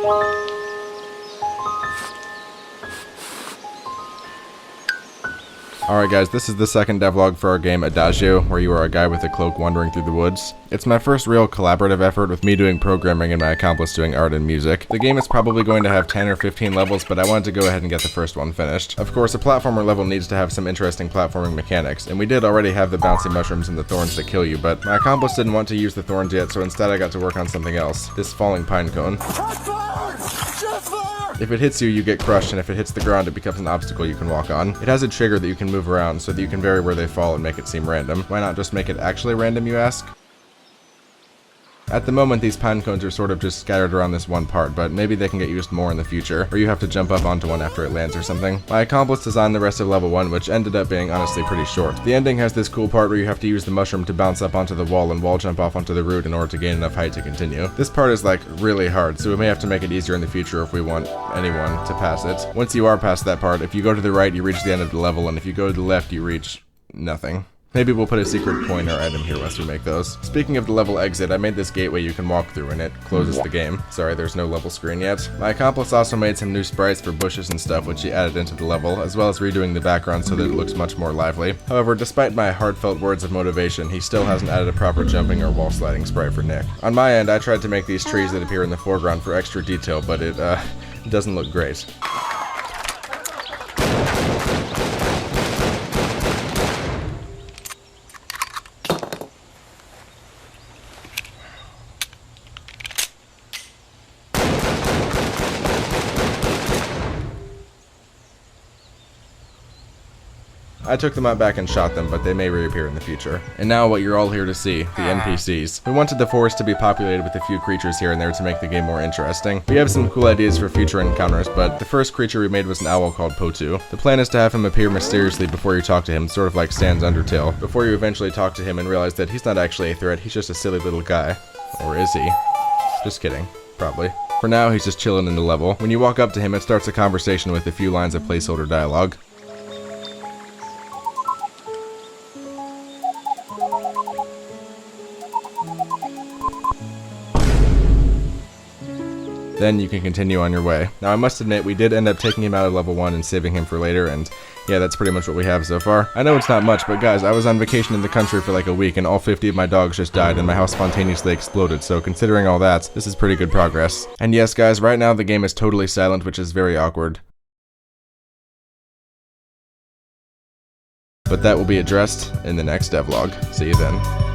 Alright guys, this is the second devlog for our game Adagio, where you are a guy with a cloak wandering through the woods. It's my first real collaborative effort, with me doing programming and my accomplice doing art and music. The game is probably going to have 10 or 15 levels, but I wanted to go ahead and get the first one finished. Of course, a platformer level needs to have some interesting platforming mechanics, and we did already have the bouncy mushrooms and the thorns that kill you, but my accomplice didn't want to use the thorns yet, so instead I got to work on something else. This falling pine cone. If it hits you, you get crushed, and if it hits the ground, it becomes an obstacle you can walk on. It has a trigger that you can move around, so that you can vary where they fall and make it seem random. Why not just make it actually random, you ask? At the moment, these pine cones are sort of just scattered around this one part, but maybe they can get used more in the future, or you have to jump up onto one after it lands or something. My accomplice designed the rest of level 1, which ended up being honestly pretty short. The ending has this cool part where you have to use the mushroom to bounce up onto the wall and wall jump off onto the root in order to gain enough height to continue. This part is like really hard, so we may have to make it easier in the future if we want anyone to pass it. Once you are past that part, if you go to the right, you reach the end of the level, and if you go to the left, you reach nothing. Maybe we'll put a secret coin or item here once we make those. Speaking of the level exit, I made this gateway you can walk through and it closes the game. Sorry, there's no level screen yet. My accomplice also made some new sprites for bushes and stuff, which he added into the level, as well as redoing the background so that it looks much more lively. However, despite my heartfelt words of motivation, he still hasn't added a proper jumping or wall sliding sprite for Nick. On my end, I tried to make these trees that appear in the foreground for extra detail, but it doesn't look great. I took them out back and shot them, but they may reappear in the future. And now what you're all here to see, the NPCs. We wanted the forest to be populated with a few creatures here and there to make the game more interesting. We have some cool ideas for future encounters, but the first creature we made was an owl called Potu. The plan is to have him appear mysteriously before you talk to him, sort of like Stan's Undertale, before you eventually talk to him and realize that he's not actually a threat, he's just a silly little guy. Or is he? Just kidding. Probably. For now, he's just chilling in the level. When you walk up to him, it starts a conversation with a few lines of placeholder dialogue. Then you can continue on your way. Now I must admit, we did end up taking him out of level 1 and saving him for later, and yeah, that's pretty much what we have so far. I know it's not much, but guys, I was on vacation in the country for like a week and all 50 of my dogs just died and my house spontaneously exploded, so considering all that, this is pretty good progress. And yes guys, right now the game is totally silent, which is very awkward. But that will be addressed in the next devlog. See you then.